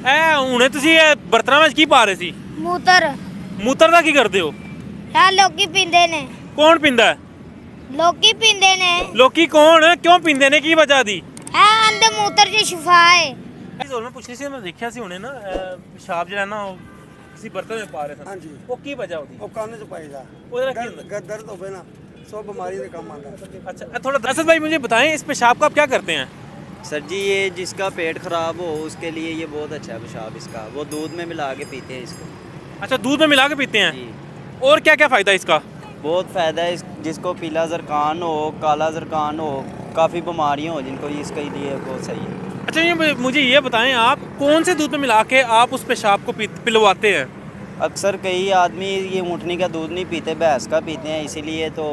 ਹੁਣੇ ਤੁਸੀਂ ਇਹ ਬਰਤਨਾਂ ਵਿੱਚ ਕੀ ਪਾ ਰਹੇ ਸੀ? ਮੂਤਰ ਮੂਤਰ ਦਾ ਕੀ ਕਰਦੇ ਹੋ? ਇਹ ਲੋਕੀ ਪੀਂਦੇ ਨੇ। ਕੌਣ ਪੀਂਦਾ ਹੈ? ਲੋਕੀ ਪੀਂਦੇ ਨੇ। ਲੋਕੀ ਕੌਣ ਕਿਉਂ ਪੀਂਦੇ ਨੇ, ਕੀ ਵਜ੍ਹਾ ਦੀ? ਇਹ ਅੰਦੇ ਮੂਤਰ 'ਚ ਸ਼ਿਫਾ ਹੈ। ਮੈਂ ਪੁੱਛਣੀ ਸੀ, ਮੈਂ ਦੇਖਿਆ ਸੀ ਹੁਣੇ ਨਾ ਪਿਸ਼ਾਬ ਜਿਹੜਾ ਨਾ ਉਹ ਕਿਸੇ ਬਰਤਨ ਵਿੱਚ ਪਾ ਰਹੇ ਸਨ। ਹਾਂਜੀ। ਉਹ ਕੀ ਵਜ੍ਹਾ ਉਹਦੀ? ਉਹ ਕੰਨ ਚ ਪਾਈਦਾ। ਉਹਦੇ ਨਾਲ ਕੀ ਹੁੰਦਾ? दर्द होवे ना सब बीमारी के काम आता। अच्छा थोड़ा असद भाई मुझे बताएं, इस पेशाब को आप क्या करते हैं? सर जी ये जिसका पेट ख़राब हो उसके लिए ये बहुत अच्छा है पेशाब इसका, वो दूध में मिला के पीते हैं इसको। अच्छा दूध में मिला के पीते हैं। जी और क्या क्या फ़ायदा है इसका? बहुत फ़ायदा है जिसको पीला ज़रकान हो, काला ज़रकान हो, काफ़ी बीमारियाँ हो जिनको, इसके लिए बहुत सही है। अच्छा ये मुझे ये बताएं, आप कौन से दूध में मिला के आप उस पेशाब को पिलवाते हैं? अक्सर कई आदमी ये ऊँटनी का दूध नहीं पीते, भैंस का पीते हैं, इसीलिए तो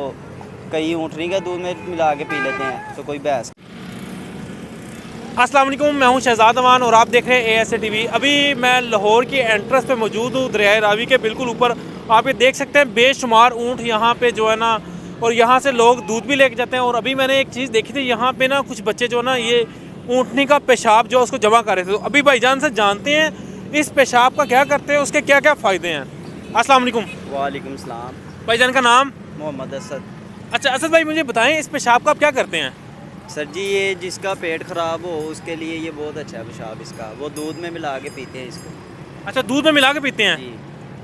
कई ऊँटनी का दूध में मिला के पी लेते हैं, तो कोई भैंस। अस्सलाम वालेकुम, मैं हूं शहजाद अमान और आप देख रहे हैं ASA TV। अभी मैं लाहौर की एंट्रेंस पे मौजूद हूँ, दरियाए रावी के बिल्कुल ऊपर। आप ये देख सकते हैं बेशुमार ऊँट यहाँ पे जो है ना, और यहाँ से लोग दूध भी लेके जाते हैं। और अभी मैंने एक चीज़ देखी थी, यहाँ पे ना कुछ बच्चे जो ना ये ऊँटनी का पेशाब जो उसको जमा कर रहे थे। तो अभी भाईजान से जानते हैं इस पेशाब का क्या करते हैं, उसके क्या क्या फ़ायदे हैं। अस्सलाम वालेकुम। वालेकुम सलाम। भाईजान का नाम? मोहम्मद असद। अच्छा असद भाई मुझे बताएं, इस पेशाब का आप क्या करते हैं? सर जी ये जिसका पेट ख़राब हो उसके लिए ये बहुत अच्छा है पेशाब इसका, वो दूध में मिला के पीते हैं इसको। अच्छा दूध में मिला के पीते हैं। जी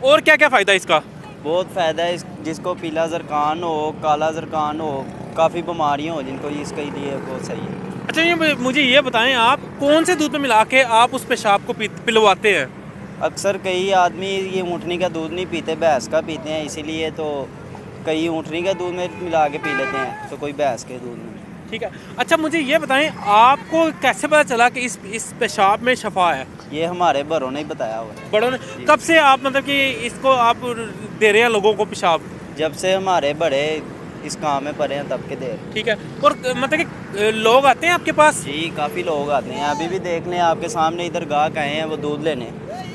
और क्या क्या फ़ायदा है इसका? बहुत फ़ायदा है जिसको पीला ज़रकान हो, काला ज़रकान हो, काफ़ी बीमारियाँ हो जिनको, इसके लिए बहुत सही है। अच्छा ये मुझे ये बताएं, आप कौन से दूध में मिला के आप उस पेशाब को पिलवाते हैं? अक्सर कई आदमी ये ऊँटनी का दूध नहीं पीते, भैंस का पीते हैं, इसीलिए तो कई ऊँटनी का दूध में मिला के पी लेते हैं, तो कोई भैंस के दूध में। ठीक है। अच्छा मुझे ये बताएं, आपको कैसे पता चला कि इस पेशाब में शफा है? ये हमारे बड़ों ने ही बताया हुआ है। बड़ों ने? कब से आप मतलब कि इसको आप दे रहे हैं लोगों को पेशाब? जब से हमारे बड़े इस काम में पड़े हैं तब के देर। ठीक है। और मतलब कि लोग आते हैं आपके पास? जी काफ़ी लोग आते हैं, अभी भी देख लें आपके सामने इधर गाहक आए हैं वो दूध लेने।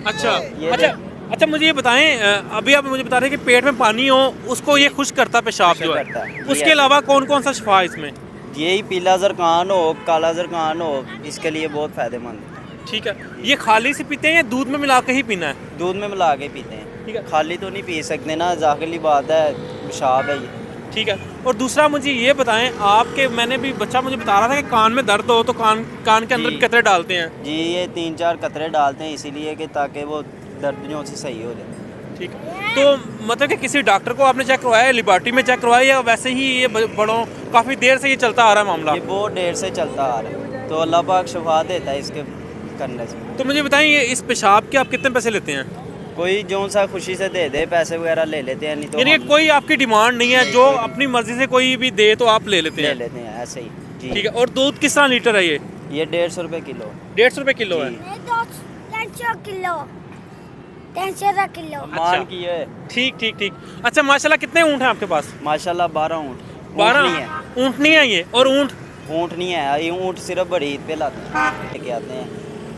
अच्छा ये अच्छा अच्छा मुझे ये बताएं, अभी आप मुझे बता रहे हैं कि पेट में पानी हो उसको ये खुश करता पेशाब जो है, करता है। उसके अलावा कौन कौन सा शफा है इसमें? यही पीला ज़रकान हो, काला ज़रकान हो, इसके लिए बहुत फ़ायदेमंद है। ठीक है। ये खाली से पीते हैं या दूध में मिला के ही पीना है? दूध में मिला के पीते हैं। ठीक है। खाली तो नहीं पी सकते ना, ज़ाहिरी बात है पेशाब है ये। ठीक है। और दूसरा मुझे ये बताएं, आपके मैंने भी बच्चा मुझे बता रहा था कि कान में दर्द हो तो कान के अंदर जी। कतरे डालते हैं। जी ये 3-4 कतरे डालते हैं इसीलिए कि ताकि वो दर्दियों से सही हो जाए। ठीक है। तो मतलब कि किसी डॉक्टर को आपने चेक करवाया, लिबर्टी में चेक करवाया, या वैसे ही ये बड़ों काफ़ी देर से ये चलता आ रहा है मामला? ये बहुत देर से चलता आ रहा है, तो अल्लाह पाक शफा देता है इसके करने से। तो मुझे बताएं, ये इस पेशाब के आप कितने पैसे लेते हैं? कोई जो सा खुशी से दे दे, पैसे वगैरह ले लेते हैं, नहीं तो यानी हम कोई आपकी डिमांड नहीं है, जो अपनी मर्जी से कोई भी दे तो आप ले लेते ले हैं? लेते हैं ऐसे ही। जी ठीक है। और दूध किस तरह लीटर है ये? ये 150 रुपये किलो। 150 रुपये किलो है। जी। 300 किलो 300 किलो। मान की है ठीक ठीक ठीक। अच्छा माशाल्लाह, कितने ऊँट हैं आपके पास? माशाल्लाह 12 ऊँट। 12 नहीं है, ऊँट नहीं है ये? और ऊँट ऊँट नहीं है, ये ऊँट सिर्फ बड़ी ईद पे लाते हैं, लेके आते हैं।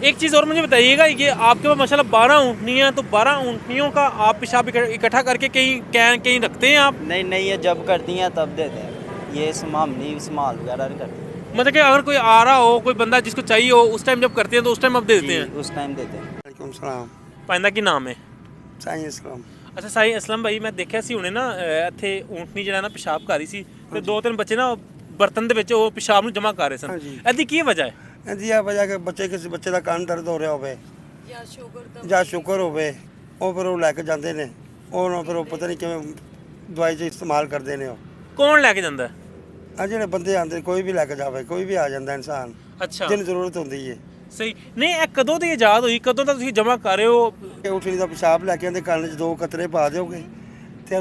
एक चीज़ और मुझे बताइएगा, ये आपके पास माशाल्लाह 12 ऊँटनी है, तो 12 ऊँटनियों का आप पेशाब इकट्ठा करके कहीं रखते हैं आप? नहीं नहीं ये जब करती हैं तब देते हैं, ये हम नहीं इस्तेमाल वगैरह नहीं करते। मतलब कि अगर कोई आ रहा हो, कोई बंदा जिसको चाहिए हो, उस टाइम जब करते हैं तो उस टाइम आप दे देते जी, हैं? उस टाइम देते हैं। वालेकुम सलाम। पाइंदा की नाम है? साईं इस्लाम। ਅੱਛਾ ਸਾਈ ਅਸਲਮ ਭਾਈ, ਮੈਂ ਦੇਖਿਆ ਸੀ ਹੁਣੇ ਨਾ ਇੱਥੇ ਊਂਟਨੀ ਜਿਹੜਾ ਨਾ ਪਿਸ਼ਾਬ ਕਰ ਰਹੀ ਸੀ ਤੇ 2-3 ਬੱਚੇ ਨਾ ਬਰਤਨ ਦੇ ਵਿੱਚ ਉਹ ਪਿਸ਼ਾਬ ਨੂੰ ਜਮ੍ਹਾਂ ਕਰ ਰਹੇ ਸਨ। ਹਾਂਜੀ। ਇਹਦੀ ਕੀ ਵਜ੍ਹਾ ਹੈ? ਇਹਦੀ ਇਹ ਵਜ੍ਹਾ ਕਿ ਕਿਸੇ ਬੱਚੇ ਦਾ ਕੰਨ ਦਰਦ ਹੋ ਰਿਹਾ ਹੋਵੇ ਜਾਂ ਸ਼ੂਗਰ ਹੋਵੇ, ਉਹ ਫਿਰ ਉਹ ਲੈ ਕੇ ਜਾਂਦੇ ਨੇ, ਉਹ ਫਿਰ ਉਹ ਪਤਾ ਨਹੀਂ ਕਿਵੇਂ ਦਵਾਈ 'ਚ ਇਸਤੇਮਾਲ ਕਰਦੇ ਨੇ। ਉਹ ਕੌਣ ਲੈ ਕੇ ਜਾਂਦਾ ਹੈ? ਆ ਜਿਹੜੇ ਬੰਦੇ ਆਉਂਦੇ, ਕੋਈ ਵੀ ਲੈ ਕੇ ਜਾਵੇ, ਕੋਈ ਵੀ ਆ ਜਾਂਦਾ ਇਨਸਾਨ ਅੱਛਾ ਜਿਹਨੂੰ ਜ਼ਰੂਰਤ ਹੁੰਦੀ ਹੈ। ਸਹੀ। ਨਹੀਂ ਇਹ ਕਦੋਂ ਦੀ ਇਜਾਦ ਹੋਈ, ਕਦੋਂ ਦਾ ਤੁਸੀਂ ਜਮ੍ਹਾਂ ਕਰ ਰਹੇ ਹੋ? ਇਹ ਉਠਣੀ ਦਾ ਪਿਸ਼ਾਬ ਲੈ ਕੇ ਆਉਂਦੇ, ਕੰਨ 'ਚ 2 ਕਤਰੇ ਪਾ ਦਿਓਗੇ ਤੇ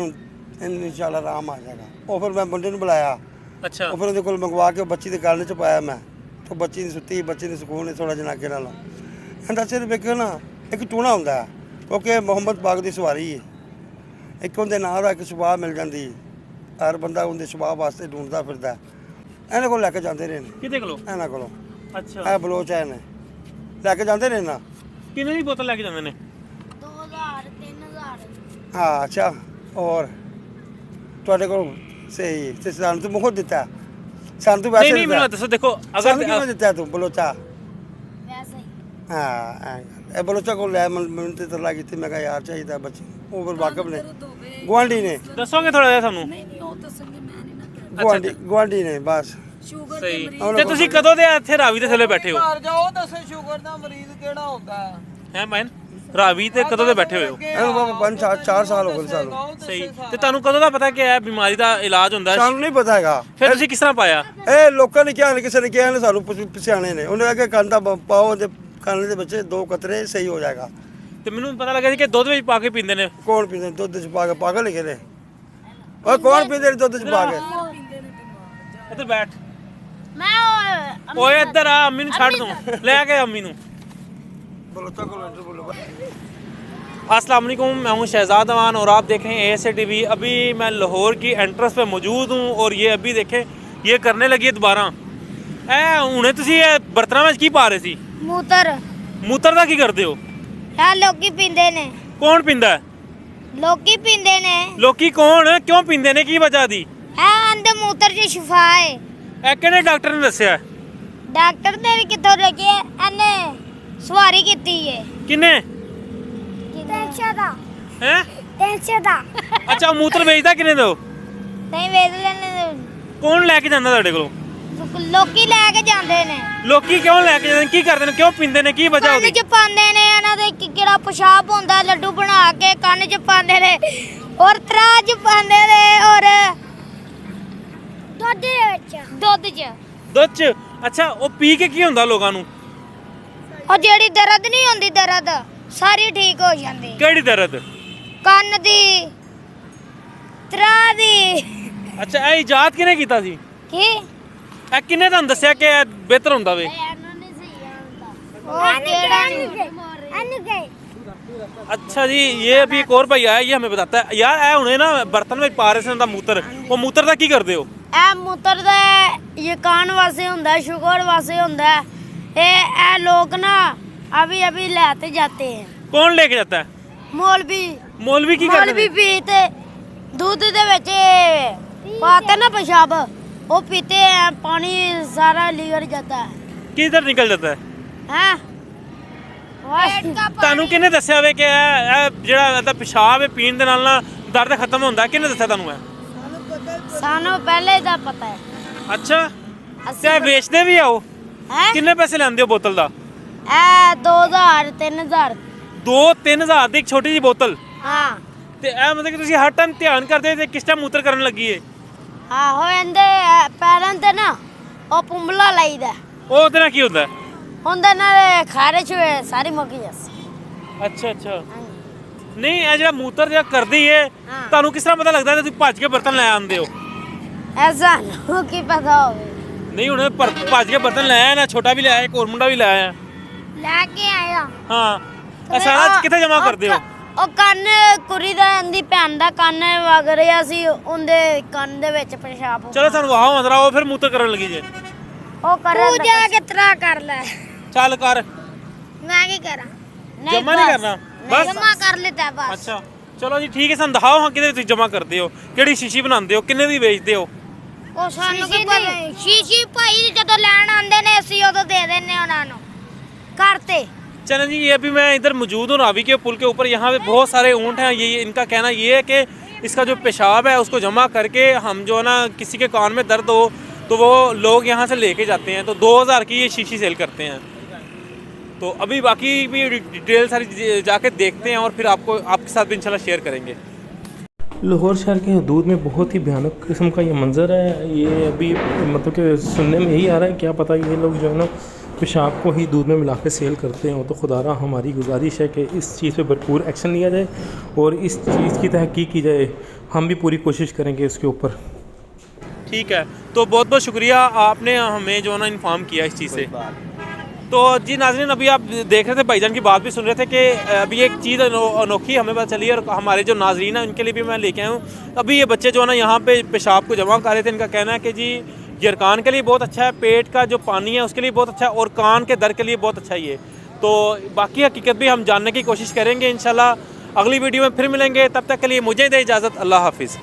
ਇਨਸ਼ਾਅੱਲਾ ਆਰਾਮ ਆ ਜਾਏਗਾ। ਉਹ ਫਿਰ ਮੈਂ ਮੁੰਡੇ ਨੂੰ ਬੁਲਾਇਆ, ਅੱਛਾ ਉਹ ਫਿਰ ਉਹਦੇ ਕੋਲ ਮੰਗਵਾ ਕੇ ਉਹ ਬੱਚੀ ਦੇ ਕੰਨ 'ਚ ਪਾਇਆ ਮੈਂ, तो ਬੱਚੀ ਦੀ ਸੁੱਤੀ, ਬੱਚੇ ਦੇ ਸਕੂਨ ਨੇ ਥੋੜਾ ਜਿਹਾ ਅੱਗੇ ਨਾਲੋਂ। ਇਹਦਾ ਸਿਰਫ ਇੱਕ ਨਾ ਇੱਕ ਟੂਣਾ ਹੁੰਦਾ, ਕਿਉਂਕਿ ਮੁਹੰਮਦ ਪਾਕ ਦੀ ਸਵਾਰੀ ਹੈ, ਇੱਕ ਉਹਦੇ ਨਾਂ ਦਾ ਇੱਕ ਸੁਭਾਅ ਮਿਲ ਜਾਂਦੀ ਹੈ, ਹਰ ਬੰਦਾ ਉਹਦੇ ਸੁਭਾਅ ਵਾਸਤੇ ਢੂੰਡਦਾ ਫਿਰਦਾ। ਇਹਨਾਂ ਕੋਲ ਲੈ ਕੇ ਜਾਂਦੇ ਰਹੇ ਨੇ। ਕਿਹਦੇ ਕੋਲੋਂ? ਇਹਨਾਂ ਕੋਲੋਂ। ਅੱਛਾ ਇਹ ਬਲੋਚ ਹੈ ਨੇ, ਲੈ ਕੇ ਜਾਂਦੇ ਨੇ ਨਾ। ਕਿੰਨੇ ਦੀ ਬੋਤਲ ਲੈ ਕੇ ਜਾਂਦੇ ਨੇ? 2000 3000। ਹਾਂ ਅੱਛਾ। ਔਰ ਤੁਹਾਡੇ ਕੋਲ ਸਹੀ ਤੇ ਸਾਨੂੰ ਤੂੰ ਮੁਖ ਦਿੱਤਾ, ਸਾਨੂੰ ਤੂੰ ਨਹੀਂ ਵੈਸੇ ਨਹੀਂ ਮੈਨੂੰ ਦੱਸੋ, ਦੇਖੋ ਸਾਨੂੰ ਅਗਰ ਕਿਉਂ ਦਿੱਤਾ ਤੂੰ ਬਲੋਚਾ? ਵੈਸੇ ਹੀ। ਹਾਂ ਇਹ ਬਲੋਚਾ ਕੋਲ ਲੈ ਮੈਨੂੰ ਤੇ ਤਰਲਾ ਕੀਤੀ, ਮੈਂ ਕਿਹਾ ਯਾਰ ਚਾਹੀਦਾ ਬੱਚੇ, ਉਹ ਫਿਰ ਵਾਕਫ ਨੇ, ਗੁਆਂਢੀ ਨੇ, ਦੱਸੋਗੇ ਥੋੜਾ ਜਿਹਾ ਸਾਨੂੰ? ਗੁਆਂਢੀ ਨੇ ਬਸ। ਸਹੀ। ਤੇ ਤੁਸੀਂ ਕਦੋਂ ਦੇ ਇੱਥੇ ਰਾਵੀ ਦੇ ਥੱਲੇ ਬੈਠੇ ਹੋ? ਘਰ ਜਾਓ ਦੱਸੋ ਸ਼ੂਗਰ ਦਾ ਮਰੀਜ਼ ਕਿਹੜਾ ਹੁੰਦਾ ਹੈ ਮੈਨ ਰਾਵੀ ਤੇ ਕਦੋਂ ਦੇ ਬੈਠੇ ਹੋਏ ਹੋ? ਇਹਨੂੰ ਬਾਬਾ 4 ਸਾਲ ਹੋ ਗਏ ਸਾਨੂੰ। ਸਹੀ। ਤੇ ਤੁਹਾਨੂੰ ਕਦੋਂ ਦਾ ਪਤਾ ਕਿ ਇਹ ਬਿਮਾਰੀ ਦਾ ਇਲਾਜ ਹੁੰਦਾ ਹੈ? ਸਾਨੂੰ ਨਹੀਂ ਪਤਾ ਹੈਗਾ। ਫਿਰ ਤੁਸੀਂ ਕਿਸ ਤਰ੍ਹਾਂ ਪਾਇਆ? ਇਹ ਲੋਕਾਂ ਨੇ ਕਿਹਾ, ਕਿਸੇ ਨੇ ਕਿਹਾ, ਸਾਨੂੰ ਪਛਾਣੇ ਨੇ, ਉਹਨੇ ਆਖਿਆ ਕੰਨ ਦਾ ਪਾਓ ਤੇ ਕੰਨ ਦੇ ਵਿੱਚ 2 ਕਤਰੇ ਸਹੀ ਹੋ ਜਾਏਗਾ। ਤੇ ਮੈਨੂੰ ਪਤਾ ਲੱਗਾ ਸੀ ਕਿ ਦੁੱਧ ਵਿੱਚ ਪਾ ਕੇ ਪੀਂਦੇ ਨੇ। ਕੌਣ ਪੀਂਦੇ ਦੁੱਧ ਚ ਪਾ ਕੇ? ਪਾਗਲ ਲਿਖੇ ਨੇ ਉਹ ਕੌਣ ਪੀਂਦੇ ਨੇ ਦੁੱਧ ਚ ਪਾ ਕੇ? ਇੱਧਰ ਬੈਠ। मैं ਓਏ ਇੱਧਰ ਆ, ਅੰਮੀ ਨੂੰ ਛੱਡ ਦੂੰ, ਲੈ ਕੇ ਅੰਮੀ ਨੂੰ। अस्सलाम वालेकुम, मैं हूं शहजाद अमान और आप देख रहे हैं ASA TV। अभी मैं लाहौर की एंट्रेंस पे मौजूद हूं और ये अभी देखें ये करने लगी है दोबारा। हुणे तुसी बर्तनां विच की पा रहे सी? मूतर मूत्र दा की करदे हो? है लोकी पींदे ने। कौन पींदा है? लोकी पींदे ने। लोकी कौन, क्यों पींदे ने, की वजह दी? है आंदे मूतर च शिफा है। ਇਹ ਕਿਹੜੇ ਡਾਕਟਰ ਨੇ ਦੱਸਿਆ? डॉक्टर ने भी कितों लगे एने सवारी कीती है। ਕਿੰਨੇ? 300 दा। ਹੈ 300 दा। ਅੱਛਾ, ਮੂਤਰ ਵੇਚਦਾ ਕਿੰਨੇ ਦਾ? नहीं वेच लेने ਕੌਣ ਲੈ ਕੇ ਜਾਂਦਾ ਤੁਹਾਡੇ ਕੋਲੋਂ? ਲੋਕੀ ਲੈ ਕੇ ਜਾਂਦੇ ਨੇ। ਲੋਕੀ ਕਿਉਂ ਲੈ ਕੇ ਜਾਂਦੇ ਨੇ? ਕੀ ਕਰਦੇ ਨੇ, ਕਿਉਂ ਪੀਂਦੇ ਨੇ, ਕੀ ਵਜ੍ਹਾ ਕੰਨ ਉਹਦੀ? ਚ ਪਾਉਂਦੇ ਨੇ, ਇਹਨਾਂ ਦੇ ਕਿਹੜਾ ਪਿਸ਼ਾਬ ਹੁੰਦਾ, ਲੱਡੂ ਬਣਾ ਕੇ ਕੰਨ ਚ ਪਾਉਂਦੇ ਨੇ ਔਰ ਤਰਾ ਚ ਪਾਉਂਦੇ ਨੇ ਔਰ ਦੁੱਧ ਚ ਦੁੱਧ ਚ? ਅੱਛਾ, ਉਹ ਪੀ ਕੇ ਕੀ ਹੁੰਦਾ ਲੋਕਾਂ ਨੂੰ? ਉਹ ਜਿਹੜੀ ਦਰਦ ਨਹੀਂ ਹੁੰਦੀ, ਦਰਦ ਸਾਰੀ ਠੀਕ ਹੋ ਜਾਂਦੀ। ਕਿਹੜੀ ਦਰਦ? ਕੰਨ ਦੀ, ਤਰਾ ਦੀ। ਅੱਛਾ, ਇਹ ਇਜਾਦ ਕਿਹਨੇ ਕੀਤਾ ਸੀ? ਕੀ ਇਹ ਕਿਹਨੇ ਤੁਹਾਨੂੰ ਦੱਸਿਆ ਕਿ ਇਹ ਬਿਹਤਰ ਹੁੰਦਾ ਵੇ? ਉਹ ਕਿਹੜਾ ਨਹੀਂ। अच्छा जी, ये अभी एक और भाई आया, ये हमें बताता है यार, ए हुणे ना बर्तन में पा रहे से मूत्र, वो मूत्र का की करते हो? ਇਹ मूत्र ਦਾ ਇਹ ਕਾਨ ਵਾਸਤੇ ਹੁੰਦਾ, ਸ਼ੂਗਰ ਵਾਸਤੇ ਹੁੰਦਾ। ਇਹ ਲੋਕ ਨਾ अभी अभी लेते जाते हैं। कौन लेके जाता है? मौलवी। मौलवी की करते मौलवी हैं? पीते दूध दे विच पाते ना पेशाब, वो पीते हैं, पानी सारा लीवर जाता है। किधर निकल जाता है? हैं ਤੁਹਾਨੂੰ ਕਿਹਨੇ ਦੱਸਿਆ ਵੇ ਕਿ ਇਹ ਜਿਹੜਾ ਇਹਦਾ ਪਿਸ਼ਾਬ ਹੈ ਪੀਣ ਦੇ ਨਾਲ ਨਾ ਦਰਦ ਖਤਮ ਹੁੰਦਾ? ਕਿਹਨੇ ਦੱਸਿਆ ਤੁਹਾਨੂੰ ਇਹ? सानू पहले दा पता है। ਅੱਛਾ, ਤੇ ਇਹ ਵੇਚਦੇ ਵੀ ਆਓ? हैं ਕਿੰਨੇ ਪੈਸੇ ਲੈਂਦੇ ਹੋ ਬੋਤਲ ਦਾ? ए 2000 3000। 2-3000 ਦੀ ਇੱਕ ਛੋਟੀ ਜਿਹੀ ਬੋਤਲ? हाँ ਤੇ ਇਹ ਮਤਲਬ ਕਿ ਤੁਸੀਂ ਹਰ ਟਾਈਮ ਧਿਆਨ ਕਰਦੇ ਤੇ ਕਿਸ ਟਾਈਮ ਮੂਤਰ ਕਰਨ ਲੱਗੀ ਏ? आहो इंदे पैरों ते ना ओ पुंबला लाईदा ਉਹ ਉਹਦੇ ਨਾਲ ਕੀ ਹੁੰਦਾ? हुंदे ना खारिश सारी मुक्क जासी। ਅੱਛਾ ਅੱਛਾ। ਨਹੀਂ, ਇਹ ਜਿਹੜਾ ਮੂਤਰ ਜਿਹੜਾ ਕਰਦੀ ਏ, ਹਾਂ। ਤੁਹਾਨੂੰ ਕਿਸ ਤਰ੍ਹਾਂ ਪਤਾ ਲੱਗਦਾ ਕਿ ਤੁਸੀਂ ਭੱਜ ਕੇ ਬਰਤਨ ਲੈ ਆਉਂਦੇ ਹੋ? ऐसा नो की पता होवे। ਨਹੀਂ, ਹੁਣ ਭੱਜ ਕੇ ਬਰਤਨ ਲੈ ਆਇਆ ਨਾ, ਛੋਟਾ ਵੀ ਲੈ ਆਇਆ, ਇੱਕ ਹੋਰ ਮੁੰਡਾ ਵੀ ਲੈ ਆਇਆ। लेके आया। ਹਾਂ, ਇਹ ਸਾਰਾ ਕਿੱਥੇ ਜਮ੍ਹਾਂ ਕਰਦੇ ਹੋ? ਉਹ ਕੰਨ ਕੁੜੀ ਦਾ ਅੰਦੀ ਭੈਣ ਦਾ ਕੰਨ ਵਗ ਰਿਹਾ ਸੀ, ਉਹਦੇ ਕੰਨ ਦੇ ਵਿੱਚ ਪਿਸ਼ਾਬ ਹੋ ਚਲੋ ਸਾਨੂੰ ਵਾਹ ਅੰਦਰ ਆਓ, ਫਿਰ ਮੂਤਰ ਕਰਨ ਲੱਗੀ ਜੇ। ਉਹ ਕਰਨ ਤੂੰ ਜਾ ਕੇ ਤਰਾ ਕਰ ਲੈ। ਚੱਲ ਕਰ। ਮੈਂ ਕੀ ਕਰਾਂ? ਜਮਾ ਨਹੀਂ ਕਰਨਾ ਬਸ? ਜਮਾ ਕਰ ਲੈਤਾ ਬਸ। ਅੱਛਾ ਚਲੋ ਜੀ, ਠੀਕ ਹੈ, ਸਾਨੂੰ ਦਿਖਾਓ ਹਾਂ ਕਿਹਦੇ ਤੁਸੀਂ ਜਮਾ ਕਰਦੇ ਹੋ, ਕਿਹੜੀ ਸ਼ੀਸ਼ੀ ਬਣਾਉਂਦੇ ਹੋ, ਕਿੰਨੇ ਦੀ ਵੇਚਦੇ ਹੋ? ਉਹ ਸਾਨੂੰ ਕੀ ਪਤਾ? ਸ਼ੀਸ਼ੀ ਭਾਈ ਜਦੋਂ ਲੈਣ ਆਉਂਦੇ ਨੇ ਅਸੀਂ ਉਦੋਂ ਦੇ ਦਿੰਨੇ ਉਹਨਾਂ ਨੂੰ ਕਰਤੇ। चलें जी, ये अभी मैं इधर मौजूद हूँ रावी के पुल के ऊपर। यहाँ पे बहुत सारे ऊँट हैं। ये इनका कहना ये है कि इसका जो पेशाब है उसको जमा करके हम जो है ना, किसी के कान में दर्द हो तो वो लोग यहाँ से लेके जाते हैं, तो 2000 की ये शीशी सेल करते हैं। तो अभी बाकी भी डिटेल सारी जाके देखते हैं और फिर आपको आपके साथ भी इंशाल्लाह शेयर करेंगे। लाहौर शहर के हदूद में बहुत ही भयानक किस्म का ये मंज़र है। ये अभी मतलब कि सुनने में यही आ रहा है, क्या पता ये लोग जो है ना पेशाब को ही दूध में मिला के सेल करते हैं। तो खुदारा हमारी गुजारिश है कि इस चीज़ पे भरपूर एक्शन लिया जाए और इस चीज़ की तहकीक की जाए। हम भी पूरी कोशिश करेंगे इसके ऊपर। ठीक है, तो बहुत बहुत शुक्रिया, आपने हमें जो है ना इन्फॉर्म किया इस चीज़ से। तो जी नाज़रीन, अभी आप देख रहे थे, भाईजान की बात भी सुन रहे थे कि अभी एक चीज़ अनोखी हमें पता चली और हमारे जो नाज़रीन हैं उनके लिए भी मैं लेके आया हूँ। अभी ये बच्चे जो है ना यहाँ पे पेशाब को जमा कर रहे थे। इनका कहना है कि जी यरकान के लिए बहुत अच्छा है, पेट का जो पानी है उसके लिए बहुत अच्छा है और कान के दर्द के लिए बहुत अच्छा ही है। तो बाकी हकीकत भी हम जानने की कोशिश करेंगे इंशाल्लाह। अगली वीडियो में फिर मिलेंगे, तब तक के लिए मुझे दे इजाज़त। अल्लाह हाफिज़।